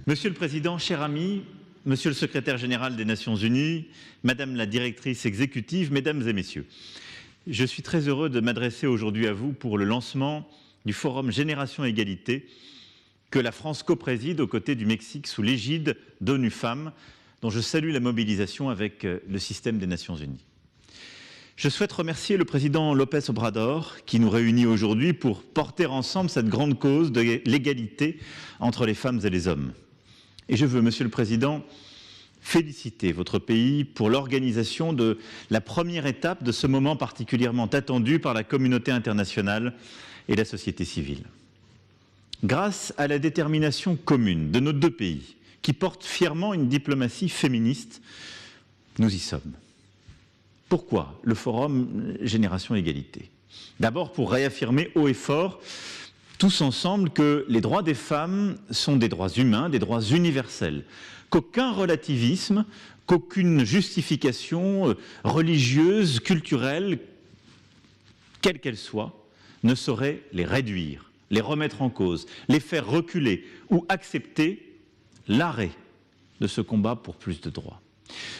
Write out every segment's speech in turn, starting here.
Monsieur le Président, chers amis, Monsieur le Secrétaire général des Nations Unies, Madame la Directrice exécutive, Mesdames et Messieurs, je suis très heureux de m'adresser aujourd'hui à vous pour le lancement du Forum Génération Égalité que la France co-préside aux côtés du Mexique sous l'égide d'ONU Femmes, dont je salue la mobilisation avec le système des Nations Unies. Je souhaite remercier le président López Obrador qui nous réunit aujourd'hui pour porter ensemble cette grande cause de l'égalité entre les femmes et les hommes. Et je veux, Monsieur le Président, féliciter votre pays pour l'organisation de la première étape de ce moment particulièrement attendu par la communauté internationale et la société civile. Grâce à la détermination commune de nos deux pays, qui portent fièrement une diplomatie féministe, nous y sommes. Pourquoi le Forum Génération Égalité? D'abord pour réaffirmer haut et fort, tous ensemble, que les droits des femmes sont des droits humains, des droits universels, qu'aucun relativisme, qu'aucune justification religieuse, culturelle, quelle qu'elle soit, ne saurait les réduire, les remettre en cause, les faire reculer ou accepter l'arrêt de ce combat pour plus de droits.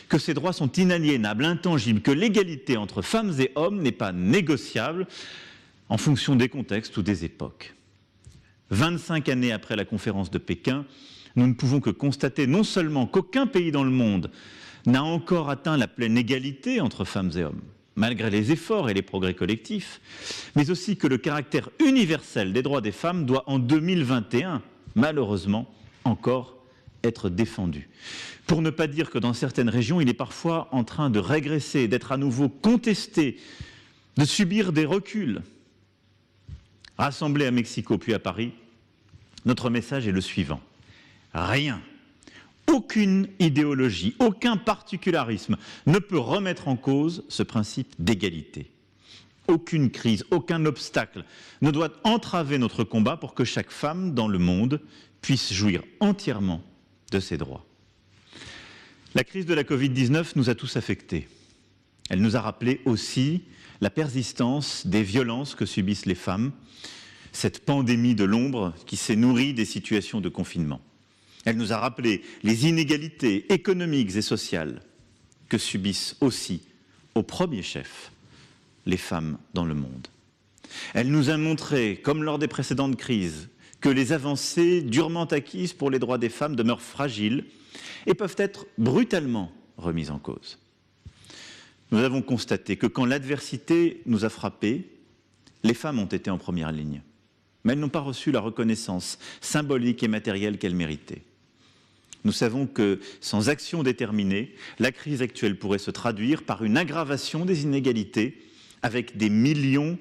Que ces droits sont inaliénables, intangibles, que l'égalité entre femmes et hommes n'est pas négociable en fonction des contextes ou des époques. 25 années après la conférence de Pékin, nous ne pouvons que constater non seulement qu'aucun pays dans le monde n'a encore atteint la pleine égalité entre femmes et hommes, malgré les efforts et les progrès collectifs, mais aussi que le caractère universel des droits des femmes doit en 2021, malheureusement, encore être défendu. Pour ne pas dire que dans certaines régions, il est parfois en train de régresser, d'être à nouveau contesté, de subir des reculs. Rassemblés à Mexico puis à Paris, notre message est le suivant. Rien, aucune idéologie, aucun particularisme ne peut remettre en cause ce principe d'égalité. Aucune crise, aucun obstacle ne doit entraver notre combat pour que chaque femme dans le monde puisse jouir entièrement de ses droits. La crise de la Covid-19 nous a tous affectés. Elle nous a rappelé aussi la persistance des violences que subissent les femmes, cette pandémie de l'ombre qui s'est nourrie des situations de confinement. Elle nous a rappelé les inégalités économiques et sociales que subissent aussi, au premier chef, les femmes dans le monde. Elle nous a montré, comme lors des précédentes crises, que les avancées durement acquises pour les droits des femmes demeurent fragiles et peuvent être brutalement remises en cause. Nous avons constaté que quand l'adversité nous a frappés, les femmes ont été en première ligne, mais elles n'ont pas reçu la reconnaissance symbolique et matérielle qu'elles méritaient. Nous savons que sans action déterminée, la crise actuelle pourrait se traduire par une aggravation des inégalités avec des millions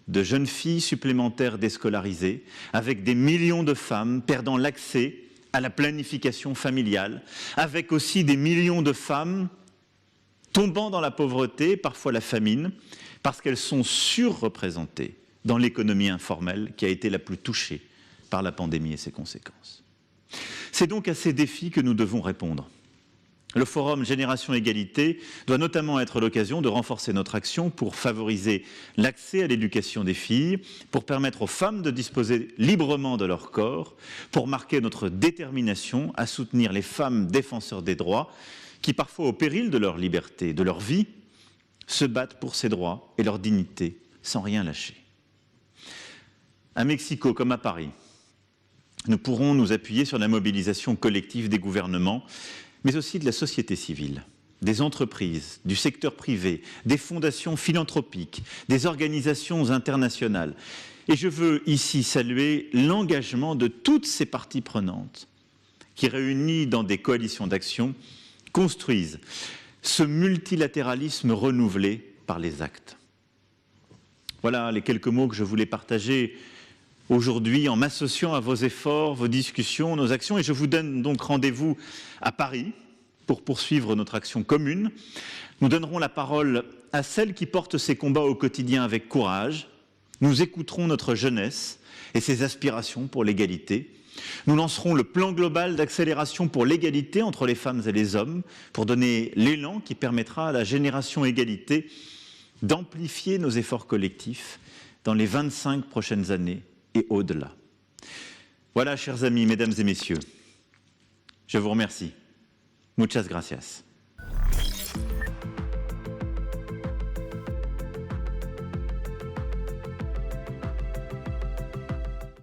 de jeunes filles supplémentaires déscolarisées, avec des millions de femmes perdant l'accès à la planification familiale, avec aussi des millions de femmes tombant dans la pauvreté, parfois la famine, parce qu'elles sont surreprésentées dans l'économie informelle qui a été la plus touchée par la pandémie et ses conséquences. C'est donc à ces défis que nous devons répondre. Le Forum Génération Égalité doit notamment être l'occasion de renforcer notre action pour favoriser l'accès à l'éducation des filles, pour permettre aux femmes de disposer librement de leur corps, pour marquer notre détermination à soutenir les femmes défenseurs des droits qui, parfois au péril de leur liberté, de leur vie, se battent pour ces droits et leur dignité sans rien lâcher. À Mexico comme à Paris, nous pourrons nous appuyer sur la mobilisation collective des gouvernements, mais aussi de la société civile, des entreprises, du secteur privé, des fondations philanthropiques, des organisations internationales. Et je veux ici saluer l'engagement de toutes ces parties prenantes qui, réunies dans des coalitions d'action, construisent ce multilatéralisme renouvelé par les actes. Voilà les quelques mots que je voulais partager aujourd'hui en m'associant à vos efforts, vos discussions, nos actions. Et je vous donne donc rendez-vous à Paris pour poursuivre notre action commune. Nous donnerons la parole à celles qui portent ces combats au quotidien avec courage. Nous écouterons notre jeunesse et ses aspirations pour l'égalité. Nous lancerons le plan global d'accélération pour l'égalité entre les femmes et les hommes pour donner l'élan qui permettra à la génération égalité d'amplifier nos efforts collectifs dans les 25 prochaines années et au-delà. Voilà, chers amis, mesdames et messieurs, Je vous remercie. Muchas gracias.